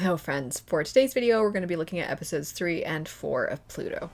Hello friends, for today's video we're going to be looking at episodes 3 and 4 of Pluto.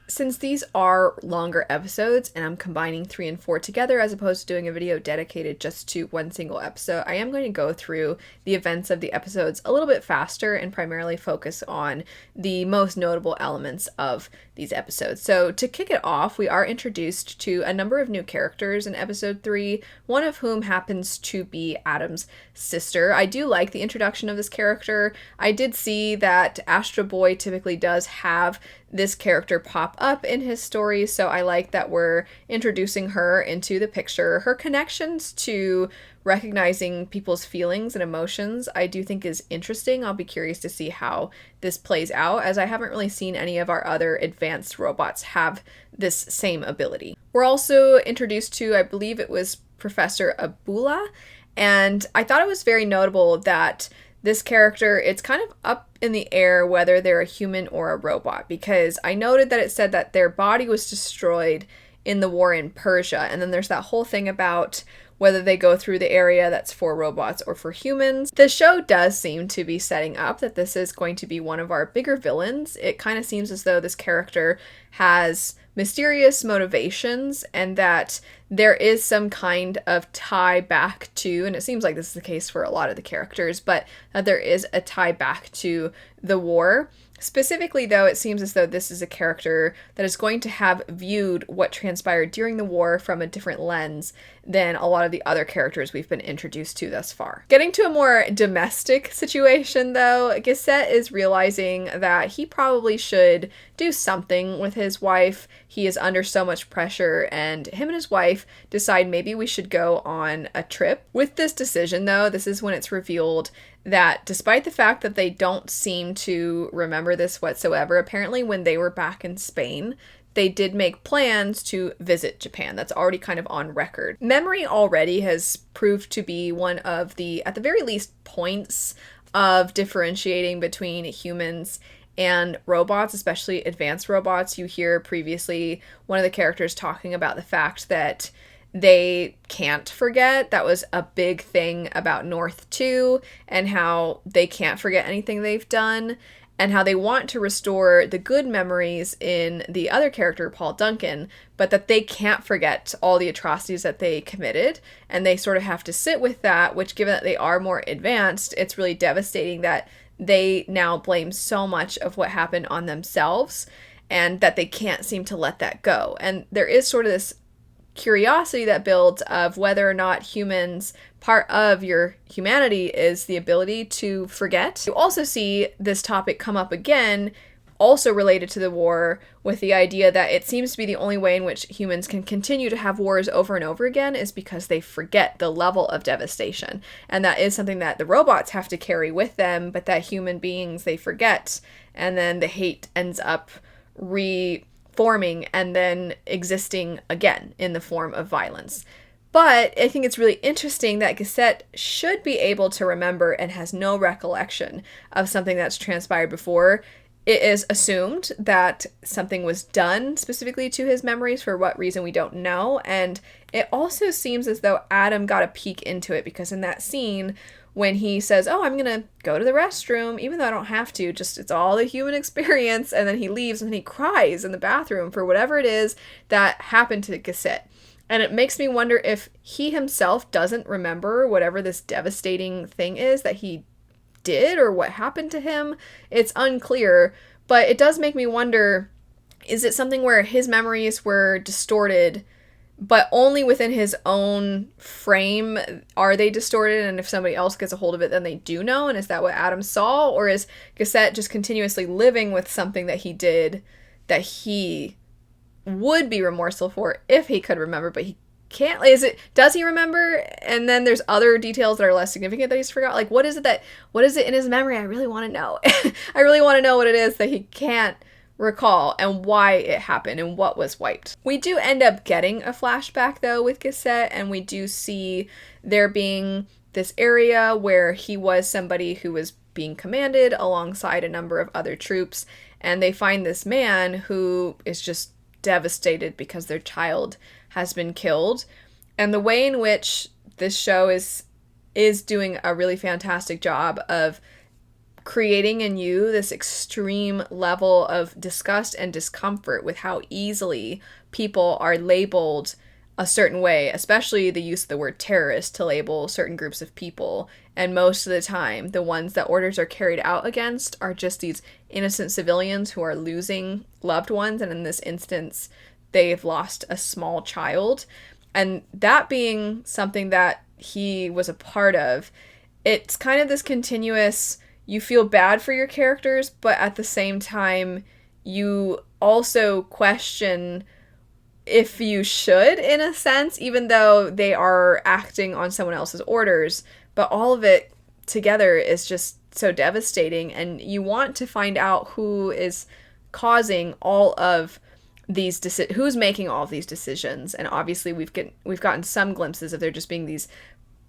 Since these are longer episodes and I'm combining 3 and 4 together as opposed to doing a video dedicated just to one single episode, I am going to go through the events of the episodes a little bit faster and primarily focus on the most notable elements of these episodes. So to kick it off, we are introduced to a number of new characters in episode 3, one of whom happens to be Adam's sister. I do like the introduction of this character. I did see that Astro Boy typically does have this character pop up in his story, so I like that we're introducing her into the picture. Her connections to recognizing people's feelings and emotions I do think is interesting. I'll be curious to see how this plays out, as I haven't really seen any of our other advanced robots have this same ability. We're also introduced to, I believe it was Professor Abula, and I thought it was very notable that this character, it's kind of up in the air whether they're a human or a robot, because I noted that it said that their body was destroyed in the war in Persia, and then there's that whole thing about whether they go through the area that's for robots or for humans. The show does seem to be setting up that this is going to be one of our bigger villains. It kind of seems as though this character has mysterious motivations and that there is some kind of tie back to, and it seems like this is the case for a lot of the characters, but that there is a tie back to the war. Specifically, though, it seems as though this is a character that is going to have viewed what transpired during the war from a different lens than a lot of the other characters we've been introduced to thus far. Getting to a more domestic situation, though, Gisette is realizing that he probably should do something with his wife. He is under so much pressure, and him and his wife decide maybe we should go on a trip. With this decision, though, this is when it's revealed that despite the fact that they don't seem to remember this whatsoever, apparently when they were back in Spain, they did make plans to visit Japan. That's already kind of on record. Memory already has proved to be one of the, at the very least, points of differentiating between humans and robots, especially advanced robots. You hear previously one of the characters talking about the fact that they can't forget. That was a big thing about North 2, and how they can't forget anything they've done, and how they want to restore the good memories in the other character, Paul Duncan, but that they can't forget all the atrocities that they committed, and they sort of have to sit with that, which, given that they are more advanced, it's really devastating that they now blame so much of what happened on themselves, and that they can't seem to let that go. And there is sort of this curiosity that builds of whether or not humans, part of your humanity is the ability to forget. You also see this topic come up again, also related to the war, with the idea that it seems to be the only way in which humans can continue to have wars over and over again is because they forget the level of devastation. And that is something that the robots have to carry with them, but that human beings, they forget, and then the hate ends up reforming and then existing again in the form of violence. But I think it's really interesting that Gisette should be able to remember and has no recollection of something that's transpired before. It is assumed that something was done specifically to his memories, for what reason we don't know, and it also seems as though Adam got a peek into it, because in that scene when he says, oh, I'm gonna go to the restroom, even though I don't have to, just it's all the human experience, and then he leaves and then he cries in the bathroom for whatever it is that happened to Gisette. And it makes me wonder if he himself doesn't remember whatever this devastating thing is that he did, or what happened to him. It's unclear, but it does make me wonder, is it something where his memories were distorted, but only within his own frame are they distorted, and if somebody else gets a hold of it, then they do know, and is that what Adam saw? Or is Gisette just continuously living with something that he did that he would be remorseful for if he could remember, but he can't? Does he remember, and then there's other details that are less significant that he's forgot? Like, what is it in his memory? I really want to know. I really want to know what it is that he can't recall, and why it happened, and what was wiped. We do end up getting a flashback, though, with Gisette, and we do see there being this area where he was somebody who was being commanded alongside a number of other troops, and they find this man who is just devastated because their child has been killed. And the way in which this show is doing a really fantastic job of creating in you this extreme level of disgust and discomfort with how easily people are labeled a certain way, especially the use of the word terrorist to label certain groups of people. And most of the time, the ones that orders are carried out against are just these innocent civilians who are losing loved ones. And in this instance, they've lost a small child. And that being something that he was a part of, it's kind of this continuous, you feel bad for your characters, but at the same time, you also question if you should, in a sense, even though they are acting on someone else's orders. But all of it together is just so devastating, and you want to find out who is causing all of these who's making all of these decisions. And obviously we've gotten some glimpses of there just being these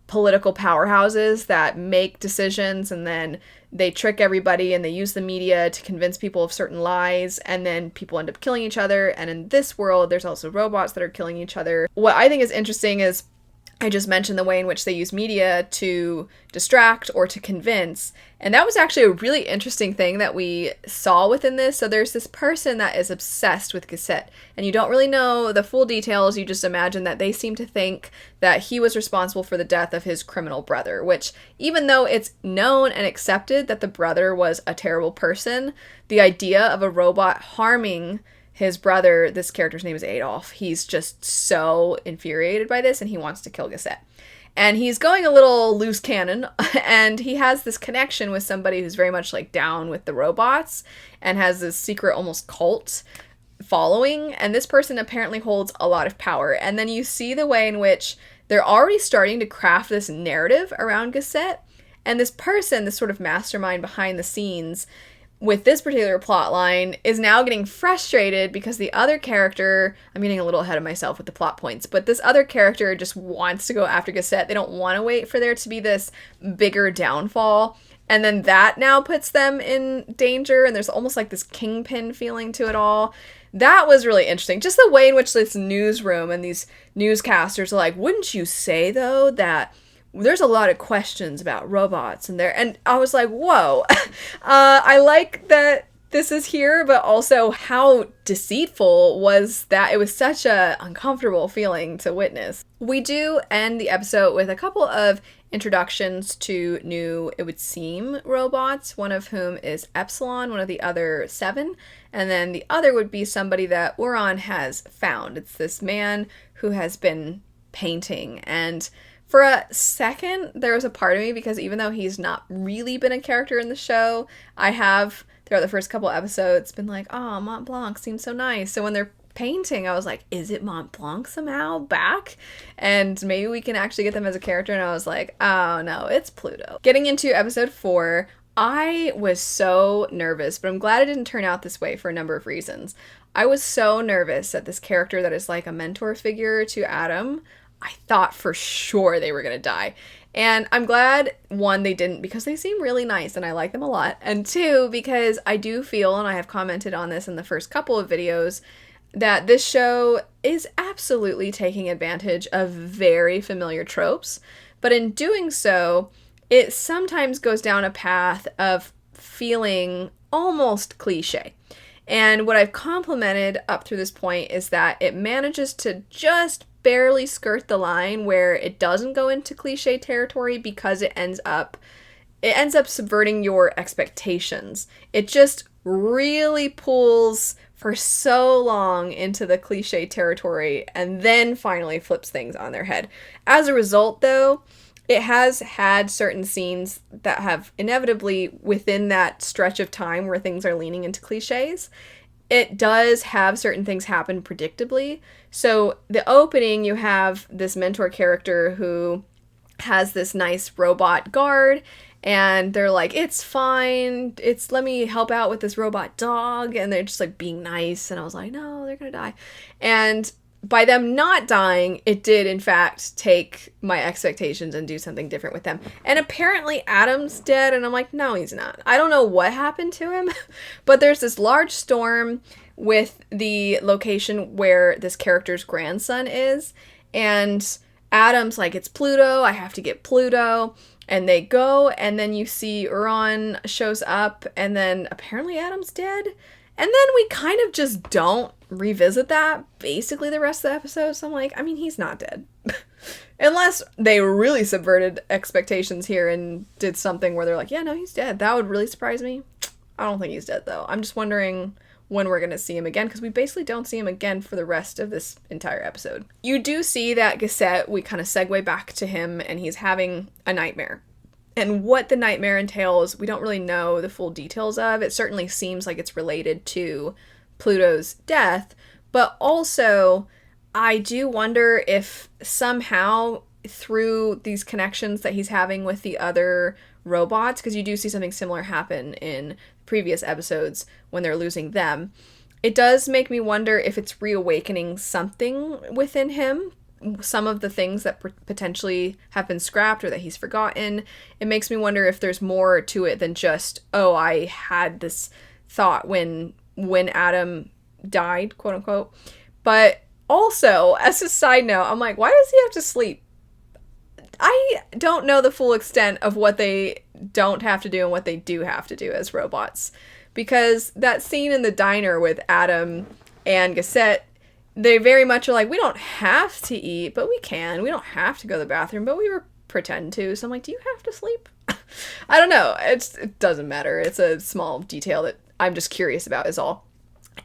political powerhouses that make decisions, and then they trick everybody and they use the media to convince people of certain lies, and then people end up killing each other. And in this world, there's also robots that are killing each other. What I think is interesting is, I just mentioned the way in which they use media to distract or to convince. And that was actually a really interesting thing that we saw within this. So there's this person that is obsessed with Cassette, and you don't really know the full details. You just imagine that they seem to think that he was responsible for the death of his criminal brother, which, even though it's known and accepted that the brother was a terrible person, the idea of a robot harming his brother, this character's name is Adolf, he's just so infuriated by this, and he wants to kill Cassette. And he's going a little loose cannon, and he has this connection with somebody who's very much like down with the robots, and has this secret almost cult following, and this person apparently holds a lot of power. And then you see the way in which they're already starting to craft this narrative around Cassette, and this person, this sort of mastermind behind the scenes, with this particular plot line, is now getting frustrated because the other character, I'm getting a little ahead of myself with the plot points, but this other character just wants to go after Cassette. They don't want to wait for there to be this bigger downfall. And then that now puts them in danger, and there's almost like this kingpin feeling to it all. That was really interesting. Just the way in which this newsroom and these newscasters are like, wouldn't you say, though, that there's a lot of questions about robots in there? And I was like, whoa, I like that this is here, but also how deceitful was that. It was such a uncomfortable feeling to witness. We do end the episode with a couple of introductions to new, it would seem, robots, one of whom is Epsilon, one of the other 7, and then the other would be somebody that Uran has found. It's this man who has been painting, and for a second, there was a part of me, because even though he's not really been a character in the show, I have, throughout the first couple episodes, been like, oh, Mont Blanc seems so nice. So when they're painting, I was like, is it Mont Blanc somehow back? And maybe we can actually get them as a character. And I was like, oh no, it's Pluto. Getting into episode 4, I was so nervous, but I'm glad it didn't turn out this way for a number of reasons. I was so nervous that this character that is like a mentor figure to Adam, I thought for sure they were going to die. And I'm glad, 1, they didn't, because they seem really nice and I like them a lot. And 2, because I do feel, and I have commented on this in the first couple of videos, that this show is absolutely taking advantage of very familiar tropes. But in doing so, it sometimes goes down a path of feeling almost cliche. And what I've complimented up through this point is that it manages to just barely skirt the line where it doesn't go into cliche territory, because it ends up subverting your expectations. It just really pulls for so long into the cliche territory and then finally flips things on their head. As a result, though, it has had certain scenes that have inevitably, within that stretch of time where things are leaning into cliches, it does have certain things happen predictably. So the opening, you have this mentor character who has this nice robot guard, and they're like, it's fine, let me help out with this robot dog, and they're just like being nice, and I was like, no, they're gonna die. And by them not dying, it did, in fact, take my expectations and do something different with them. And apparently Adam's dead, and I'm like, no, he's not. I don't know what happened to him, but there's this large storm with the location where this character's grandson is, and Adam's like, it's Pluto, I have to get Pluto. And they go, and then you see Uran shows up, and then apparently Adam's dead. And then we kind of just don't revisit that basically the rest of the episode. So I'm like, I mean, he's not dead. Unless they really subverted expectations here and did something where they're like, yeah, no, he's dead. That would really surprise me. I don't think he's dead, though. I'm just wondering when we're going to see him again, because we basically don't see him again for the rest of this entire episode. You do see that Gazette, we kind of segue back to him, and he's having a nightmare. And what the nightmare entails, we don't really know the full details of. It certainly seems like it's related to Pluto's death, but also I do wonder if somehow through these connections that he's having with the other robots, because you do see something similar happen in previous episodes when they're losing them, it does make me wonder if it's reawakening something within him. Some of the things that potentially have been scrapped or that he's forgotten. It makes me wonder if there's more to it than just, oh, I had this thought when Adam died, quote unquote. But also, as a side note, I'm like, why does he have to sleep? I don't know the full extent of what they don't have to do and what they do have to do as robots. Because that scene in the diner with Adam and Gazette, they very much are like, we don't have to eat, but we can. We don't have to go to the bathroom, but we pretend to. So I'm like, do you have to sleep? I don't know. It doesn't matter. It's a small detail that I'm just curious about is all.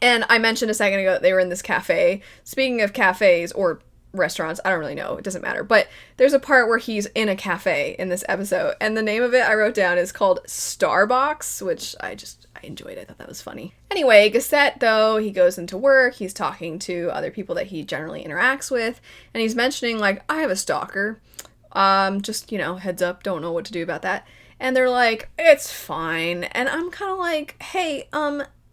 And I mentioned a second ago that they were in this cafe. Speaking of cafes or restaurants, I don't really know. It doesn't matter. But there's a part where he's in a cafe in this episode. And the name of it I wrote down is called Starbucks, which I enjoyed. I thought that was funny. Anyway, Gazette, though, he goes into work. He's talking to other people that he generally interacts with. And he's mentioning, like, I have a stalker. Just, heads up, don't know what to do about that. And they're like, it's fine. And I'm kind of like, hey,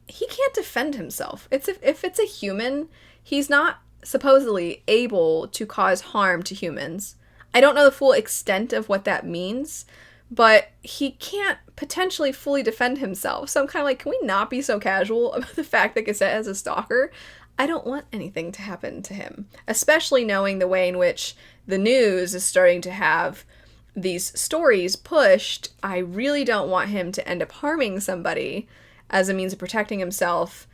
he can't defend himself. If it's a human, he's not supposedly able to cause harm to humans. I don't know the full extent of what that means, but he can't potentially fully defend himself. So I'm kind of like, can we not be so casual about the fact that Gazette has a stalker? I don't want anything to happen to him, especially knowing the way in which the news is starting to have these stories pushed. I really don't want him to end up harming somebody as a means of protecting himself,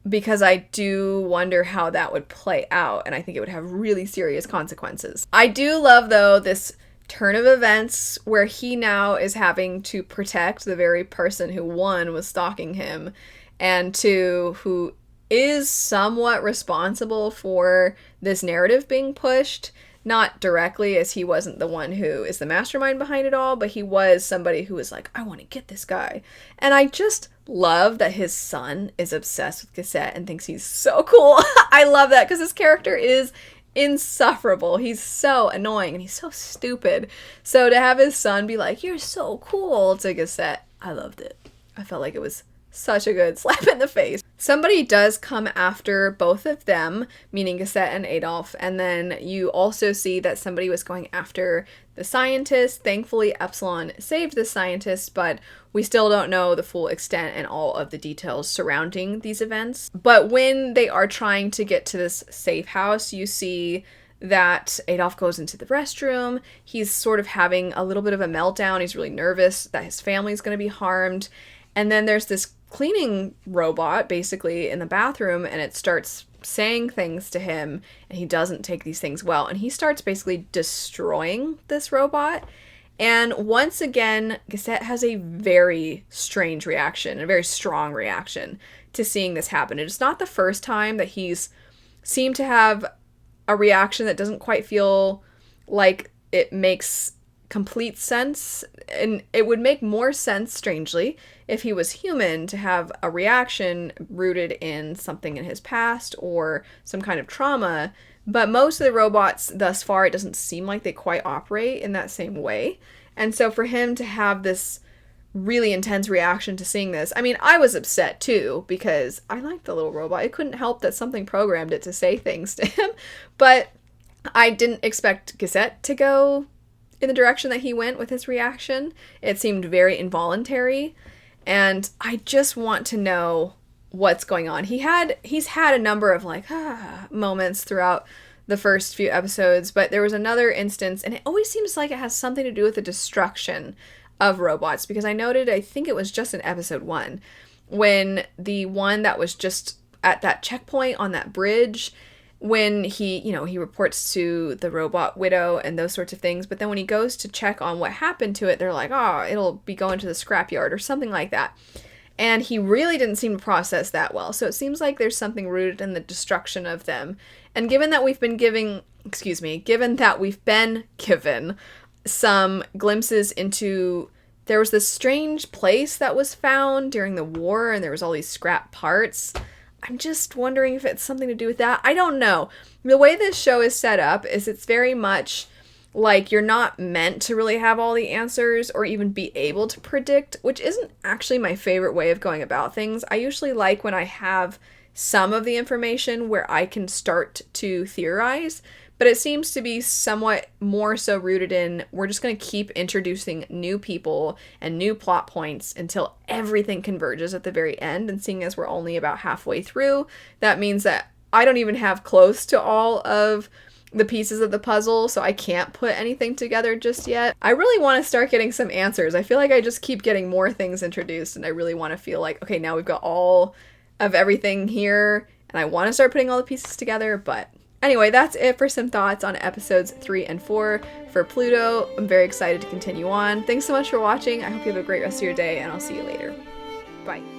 because I do wonder how that would play out, and I think it would have really serious consequences. I do love, though, this turn of events where he now is having to protect the very person who, one, was stalking him, and two, who is somewhat responsible for this narrative being pushed. Not directly, as he wasn't the one who is the mastermind behind it all, but he was somebody who was like, I want to get this guy. And I just love that his son is obsessed with Gazette and thinks he's so cool. I love that, because his character is insufferable. He's so annoying and he's so stupid. So to have his son be like, you're so cool to Gazette, I loved it. I felt like it was such a good slap in the face. Somebody does come after both of them, meaning Gazette and Adolf, and then you also see that somebody was going after the scientist. Thankfully, Epsilon saved the scientist, but we still don't know the full extent and all of the details surrounding these events. But when they are trying to get to this safe house, you see that Adolf goes into the restroom. He's sort of having a little bit of a meltdown. He's really nervous that his family's going to be harmed. And then there's this cleaning robot basically in the bathroom, and it starts saying things to him, and he doesn't take these things well, and he starts basically destroying this robot. And once again, Gazette has a very strange reaction, a very strong reaction to seeing this happen. It's not the first time that he's seemed to have a reaction that doesn't quite feel like it makes complete sense, and it would make more sense, strangely, if he was human, to have a reaction rooted in something in his past or some kind of trauma. But most of the robots thus far, it doesn't seem like they quite operate in that same way. And so for him to have this really intense reaction to seeing this. I mean, I was upset too because I liked the little robot. It couldn't help that something programmed it to say things to him, but I didn't expect Gazette to go in the direction that he went with his reaction. It seemed very involuntary, and I just want to know what's going on. He's had a number of like moments throughout the first few episodes, but there was another instance, and it always seems like it has something to do with the destruction of robots, because I noted, I think it was just in episode 1, when the one that was just at that checkpoint on that bridge, when he reports to the robot widow and those sorts of things, but then when he goes to check on what happened to it, they're like, oh, it'll be going to the scrapyard or something like that. And he really didn't seem to process that well. So it seems like there's something rooted in the destruction of them. And given that we've been given some glimpses into, there was this strange place that was found during the war and there was all these scrap parts. I'm just wondering if it's something to do with that. I don't know. The way this show is set up is it's very much like you're not meant to really have all the answers or even be able to predict, which isn't actually my favorite way of going about things. I usually like when I have some of the information where I can start to theorize, but it seems to be somewhat more so rooted in, we're just going to keep introducing new people and new plot points until everything converges at the very end. And seeing as we're only about halfway through, that means that I don't even have close to all of the pieces of the puzzle, so I can't put anything together just yet. I really want to start getting some answers. I feel like I just keep getting more things introduced, and I really want to feel like, okay, now we've got all of everything here, and I want to start putting all the pieces together. But anyway, that's it for some thoughts on episodes 3 and 4 for Pluto. I'm very excited to continue on. Thanks so much for watching. I hope you have a great rest of your day, and I'll see you later. Bye.